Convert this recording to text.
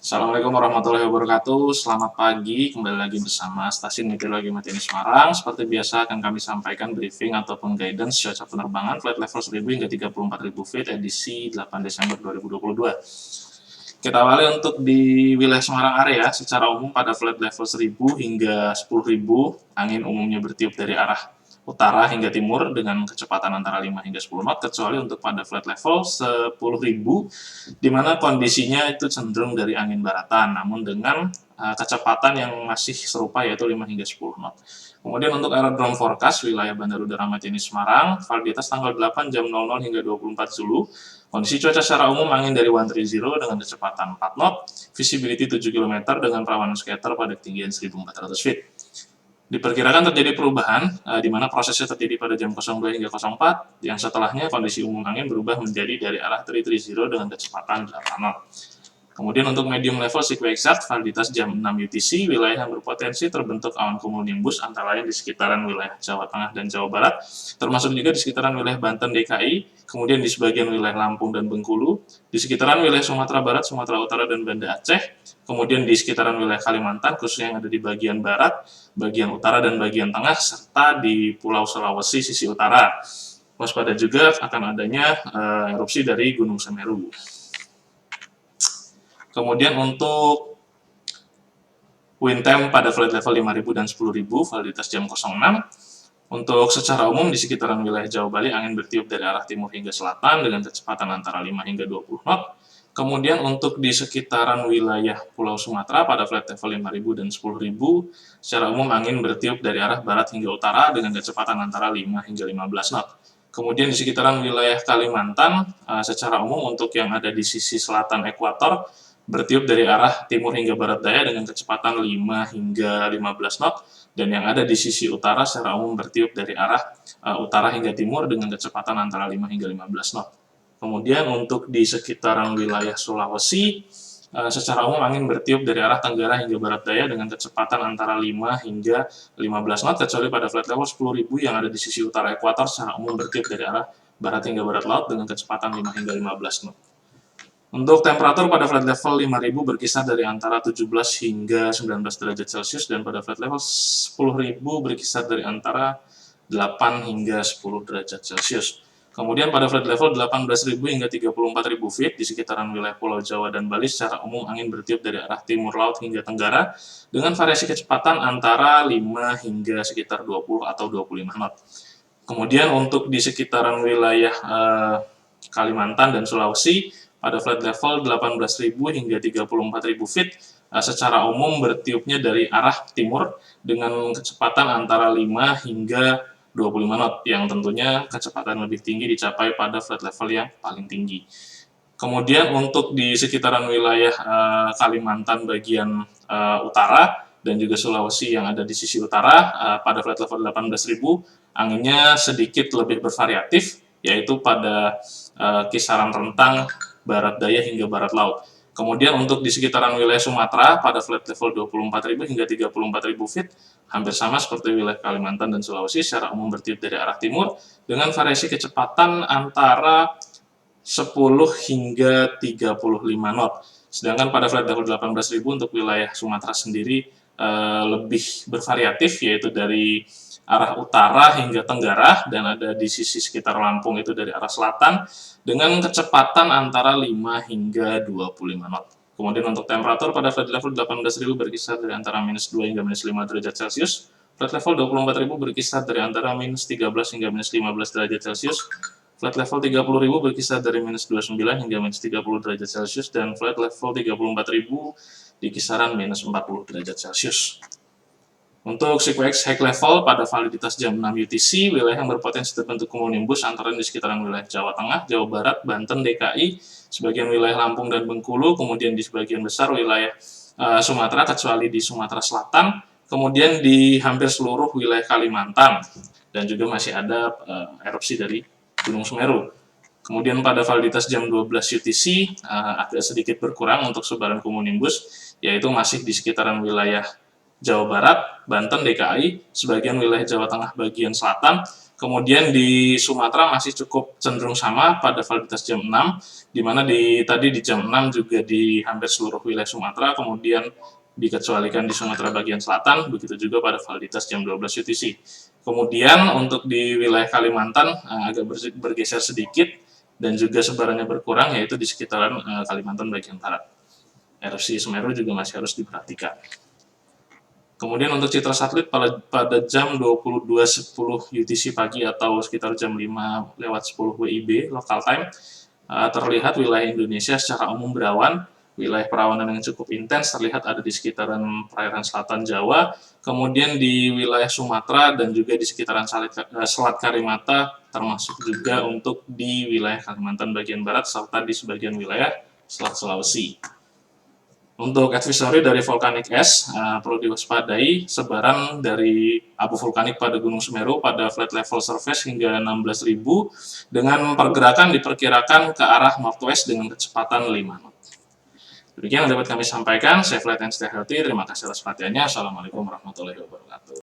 Assalamualaikum warahmatullahi wabarakatuh. Selamat pagi, kembali lagi bersama Stasiun Meteorologi Matiani Semarang. Seperti biasa akan kami sampaikan briefing ataupun guidance cuaca penerbangan flight level 1000 hingga 34.000 feet edisi 8 Desember 2022. Kita awali untuk di wilayah Semarang area, secara umum pada flight level 1000 hingga 10.000, angin umumnya bertiup dari arah utara hingga timur dengan kecepatan antara 5 hingga 10 knot, kecuali untuk pada flight level 10.000, di mana kondisinya itu cenderung dari angin baratan, namun dengan kecepatan yang masih serupa yaitu 5 hingga 10 knot. Kemudian untuk aerodrome forecast wilayah Bandara Udara Matiani Semarang, validitas tanggal 8 jam 00 hingga 24 Zulu. Kondisi cuaca secara umum angin dari 130 dengan kecepatan 4 knot, visibility 7 km dengan perawanan scatter pada ketinggian 1.400 feet. Diperkirakan terjadi perubahan di mana prosesnya terjadi pada jam 02 hingga 04, yang setelahnya kondisi umum angin berubah menjadi dari arah 330 dengan kecepatan 8 knot. Kemudian untuk medium level SeaQuake-Zat, validitas jam 6 UTC, wilayah yang berpotensi terbentuk awan cumulonimbus antara lain di sekitaran wilayah Jawa Tengah dan Jawa Barat, termasuk juga di sekitaran wilayah Banten DKI, kemudian di sebagian wilayah Lampung dan Bengkulu, di sekitaran wilayah Sumatera Barat, Sumatera Utara, dan Banda Aceh, kemudian di sekitaran wilayah Kalimantan, khususnya yang ada di bagian barat, bagian utara, dan bagian tengah, serta di Pulau Sulawesi sisi utara. Waspada juga akan adanya erupsi dari Gunung Semeru. Kemudian untuk wind time pada flight level 5000 dan 10.000, validitas jam 06. Untuk secara umum di sekitaran wilayah Jawa Bali, angin bertiup dari arah timur hingga selatan dengan kecepatan antara 5 hingga 20 knot. Kemudian untuk di sekitaran wilayah Pulau Sumatera pada flight level 5000 dan 10.000, secara umum angin bertiup dari arah barat hingga utara dengan kecepatan antara 5 hingga 15 knot. Kemudian di sekitaran wilayah Kalimantan, secara umum untuk yang ada di sisi selatan ekuator, bertiup dari arah timur hingga barat daya dengan kecepatan 5 hingga 15 knot, dan yang ada di sisi utara secara umum bertiup dari arah utara hingga timur dengan kecepatan antara 5 hingga 15 knot. Kemudian untuk di sekitaran wilayah Sulawesi, secara umum angin bertiup dari arah tenggara hingga barat daya dengan kecepatan antara 5 hingga 15 knot, kecuali pada flight level 10.000 yang ada di sisi utara ekuator secara umum bertiup dari arah barat hingga barat laut dengan kecepatan 5 hingga 15 knot. Untuk temperatur pada flight level 5000 berkisar dari antara 17 hingga 19 derajat Celcius, dan pada flight level 10.000 berkisar dari antara 8 hingga 10 derajat Celcius. Kemudian pada flight level 18.000 hingga 34.000 feet di sekitaran wilayah Pulau Jawa dan Bali, secara umum angin bertiup dari arah timur laut hingga tenggara dengan variasi kecepatan antara 5 hingga sekitar 20 atau 25 knot. Kemudian untuk di sekitaran wilayah Kalimantan dan Sulawesi, pada flight level 18.000 hingga 34.000 feet, secara umum bertiupnya dari arah timur dengan kecepatan antara 5 hingga 25 knot, yang tentunya kecepatan lebih tinggi dicapai pada flight level yang paling tinggi. Kemudian untuk di sekitaran wilayah Kalimantan bagian utara dan juga Sulawesi yang ada di sisi utara, pada flight level 18.000, anginnya sedikit lebih bervariatif, yaitu pada kisaran rentang barat daya hingga barat laut. Kemudian untuk di sekitaran wilayah Sumatera pada flight level 24.000 hingga 34.000 feet, hampir sama seperti wilayah Kalimantan dan Sulawesi, secara umum bertiup dari arah timur dengan variasi kecepatan antara 10 hingga 35 knot. Sedangkan pada flight level 18.000 untuk wilayah Sumatera sendiri lebih bervariatif, yaitu dari arah utara hingga tenggara, dan ada di sisi sekitar Lampung itu dari arah selatan dengan kecepatan antara 5 hingga 25 knot. Kemudian untuk temperatur pada flight level 18.000 berkisar dari antara minus 2 hingga minus 5 derajat Celcius. Flight level 24.000 berkisar dari antara minus 13 hingga minus 15 derajat Celcius. Flight level 30.000 berkisar dari minus 29 hingga minus 30 derajat Celcius, dan flight level 34.000 di kisaran minus 40 derajat Celcius. Untuk SeaQuake high level pada validitas jam 6 UTC, wilayah yang berpotensi terbentuk cumulonimbus antara di sekitaran wilayah Jawa Tengah, Jawa Barat, Banten, DKI, sebagian wilayah Lampung dan Bengkulu, kemudian di sebagian besar wilayah Sumatera kecuali di Sumatera Selatan, kemudian di hampir seluruh wilayah Kalimantan, dan juga masih ada erupsi dari Gunung Semeru. Kemudian pada validitas jam 12 UTC agak sedikit berkurang untuk sebaran cumulonimbus, yaitu masih di sekitaran wilayah Jawa Barat, Banten, DKI, sebagian wilayah Jawa Tengah bagian selatan. Kemudian di Sumatera masih cukup cenderung sama pada validitas jam 6, di mana tadi di jam 6 juga di hampir seluruh wilayah Sumatera, kemudian dikecualikan di Sumatera bagian selatan, begitu juga pada validitas jam 12 UTC. Kemudian untuk di wilayah Kalimantan agak bergeser sedikit dan juga sebarannya berkurang, yaitu di sekitaran Kalimantan bagian barat. Erupsi Semeru juga masih harus diperhatikan. Kemudian untuk citra satelit pada jam 22.10 UTC pagi atau sekitar jam 5:10 WIB local time, terlihat wilayah Indonesia secara umum berawan. Wilayah perawanan yang cukup intens terlihat ada di sekitaran perairan selatan Jawa, kemudian di wilayah Sumatera dan juga di sekitaran Selat Karimata, termasuk juga untuk di wilayah Kalimantan bagian barat serta di sebagian wilayah Selat Sulawesi. Untuk advisory dari vulkanik es, perlu diwaspadai sebaran dari abu vulkanik pada Gunung Semeru pada flat level surface hingga 16.000 dengan pergerakan diperkirakan ke arah northwest dengan kecepatan 5 knot. Demikian yang dapat kami sampaikan. Saya Flight and Stay Healthy. Terima kasih atas perhatiannya. Assalamualaikum warahmatullahi wabarakatuh.